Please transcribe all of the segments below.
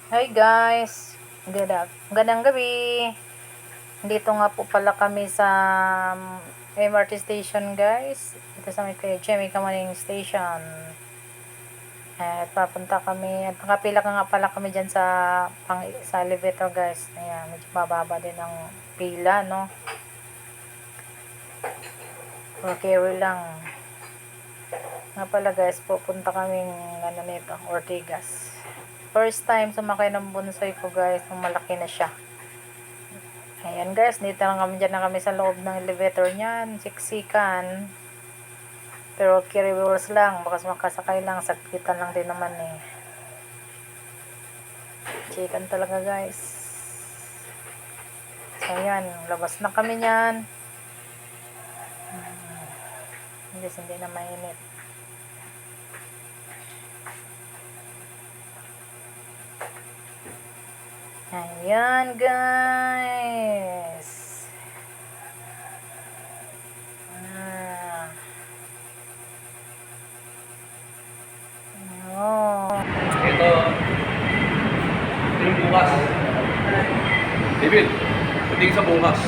Hi guys, magandang gabi. Dito nga po pala kami sa MRT station guys. Ito sa may Jimmy Kamaning Station. At papunta kami, at nakapila ka nga pala kami dyan sa elevator guys. Ayan, medyo mababa din ang pila, no? Okay, lang. Nga pala guys, pupunta kaming Ortigas. First time sumakay ng bunsoy ko guys, malaki na siya. Ayan guys, dito dyan na kami sa loob ng elevator niyan, siksikan. Pero carry wheels lang, baka makasakay lang, sagpitan lang din naman eh. Chikan talaga guys. So ayan, labas na kami niyan. Hindi na mainit. Ayan guys. Ito yung bukas. David, pwedeng sa bukas.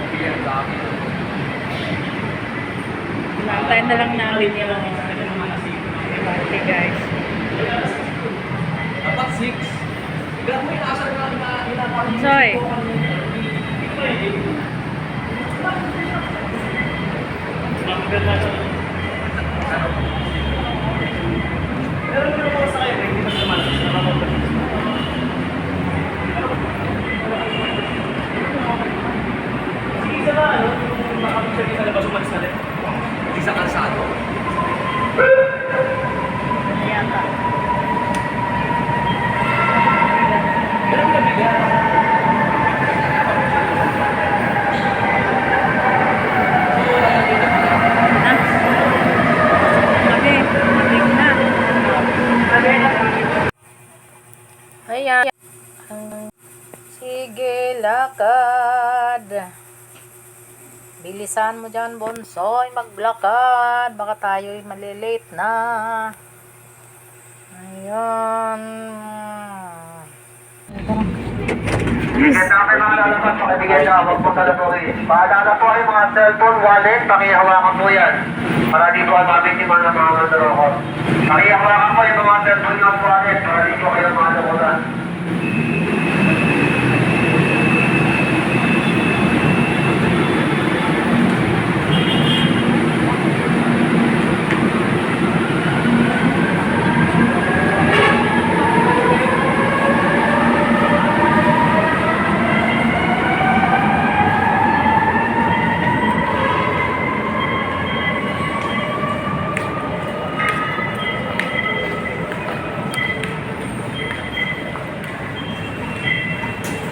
Bigyan sa akin. Nantayin na lang namin yung party guys. Dapat 6. Bigyan mo yung asal na hinapalito. Soy. Pero ano naman sa kayo? Hindi pa sa malas. Isa ba, ano? Yung makapagsabi sa labas umalis na rin. Isa kalsado. Ayan ka. Pero nabigat. Ayan. Sige, lakad. Bilisan mo dyan, Bonsoy, maglakad. Baka tayo'y malilate na. Ayan. Ingat na kayo mga lalabas, pakibigay na, huwag po talabuhin. Paalala po ay mga cellphone, wallet, pakihawakan po yan. Para di po ang mabiktima ng mga nandoroko. Pakihawakan po yung mga cellphone at wallet, para di po kayo mga nakulan.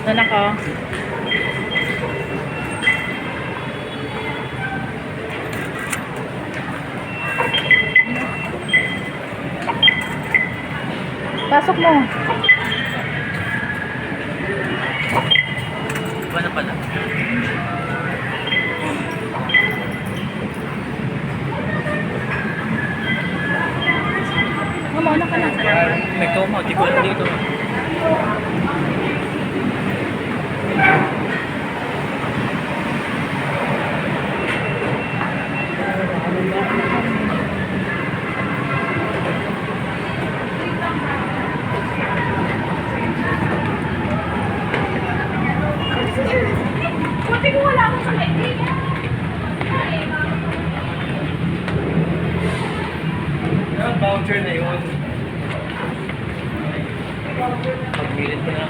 Doon ako. Pasok mo. Iba na pala. Mamuna ka na sa labas. May toma, di ko lang dito. Buti ko wala akong sa kaibigan. Yung voucher na yun. Pagpilit ko na.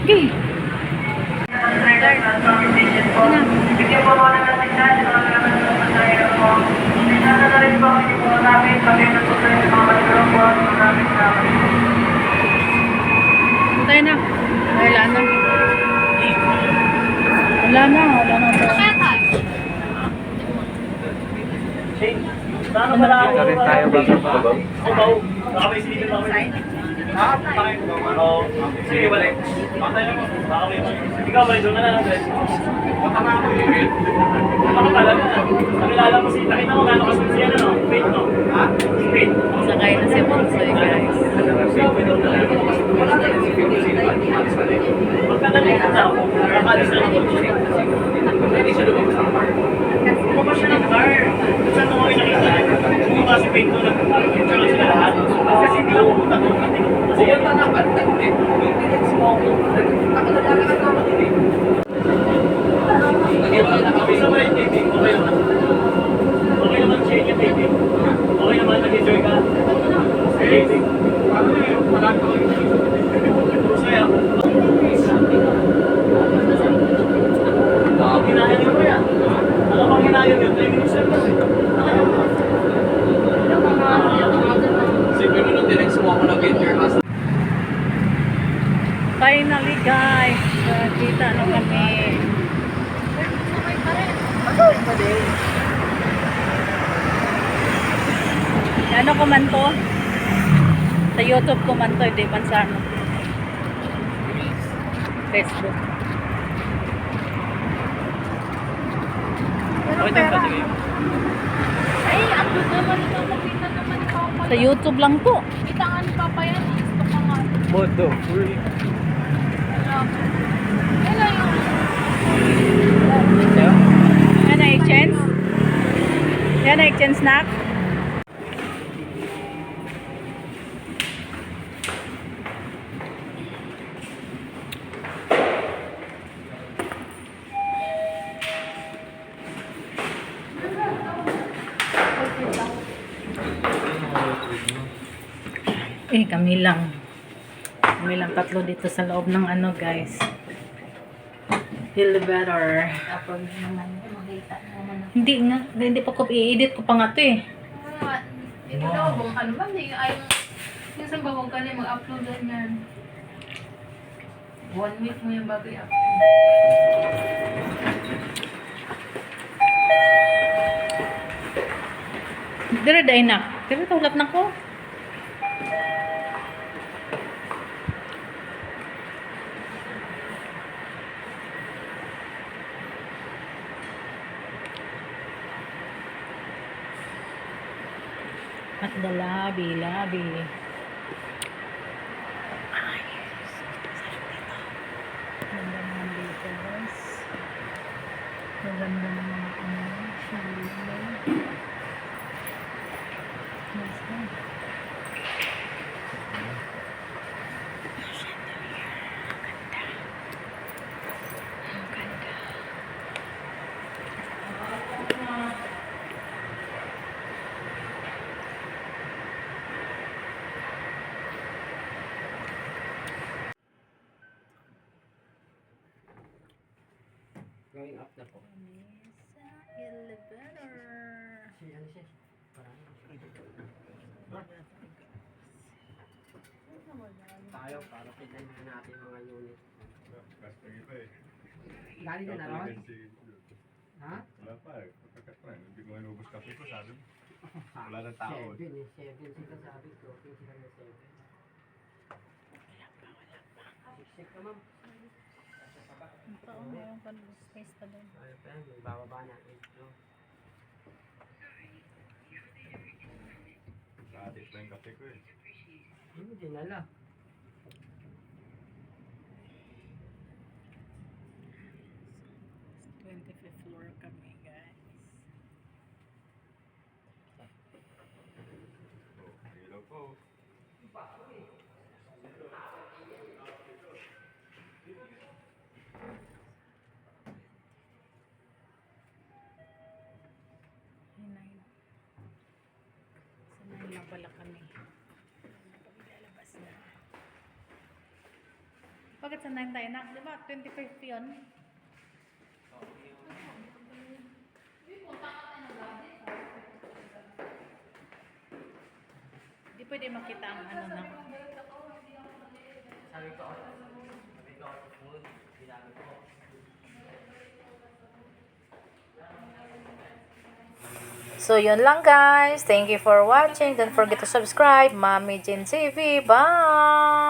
Okay. Bigyan po mga nagasitan, mga nagasitan po. Sana na rin po ang inyong mga namin, kami na po sa inyo mga matulong po, maraming salamat. Tayo na. Wala na. Wala na po. Sana marami rin tayo ba sa babaw? Babaw. Baka may silipin ba kami? Ha? Bakit? Oo. Sige, balik. Ikaw, balik doon na lang. Matama ako eh. Ano ka talaga? Nakilala mo si Takita mo, gano'n kasi siya no? Wait no? Ha? Wait. Sakay na si Bonsoy, guys. Magkagaling ka daw. Kakalis na ako. Bumaba siya ng car. Saan mo kayo nakita? Bumaba si Pinto na tsaka sila lahat. Kasi hindi ako pumunta doon. Pumunta na ka. Isa ba yung TV? Okay naman. Okay naman siya yung TV. Okay naman, nag-enjoy ka. Okay. Paano yun? Parang ko yung Saya. Ako ginaya niyo ba yan? Ako pang ginaya niyo, 3 minutes lang kasi. Finally, guys. Kita na kami. Ano ko man to? Sa YouTube ko man to, hindi man sa ano. Facebook. Okay din ba sige? Ay, upload naman ito. Makita naman ni Papa. Sa YouTube lang to. Kita nga ni Papa yan. Gusto ka nga. Bodo. Wala yung... Yan na exchange? Yan na exchange snack? Kami lang. Kami lang tatlo dito sa loob ng ano, guys. Elevator. Kapag naman makita naman. Hindi nga. Hindi pa ko i-edit ko pa nga to eh. Ito daw, bang ano ba? Ay, yung sa bawag ka na mag-upload na yan. 1 week mo yung bago i-upload. Dira dahil na. Pero tulap na ko. At the labi. Ay, sarap dito. Ganda naman dito, guys. Maganda naman ang ano. Shilo. Nice na. Ang ganda. Going up na po. Sa elevator. Ano siya? Tayo para tignan natin mga unit. Galing na naroon? Ha? Wala pa eh. Pagkakatry. Hindi ko inubos kape ko, sabi mo. Wala na tao. 7 eh. 7 sila sabi ko. 7 sila na 7. Siksik ka ma'am. Ang taong mayroon pa space pa doon. Ayun pa yan. May bababa na. 8 no? Naadik na yung kape ko eh. Hindi dinala. Sa 25th floor kami, guys. Oh, ilaw po. Ay, 9. Sa 9 lang pala kami. Paglalabas na. Bakit sa 9 tayo na? Di ba? 25th yun? Di pwede makita ang ano na. Sabi ko, food. Sinabi ko. So, yun lang, guys. Thank you for watching. Don't forget to subscribe. Mami Jane TV. Bye!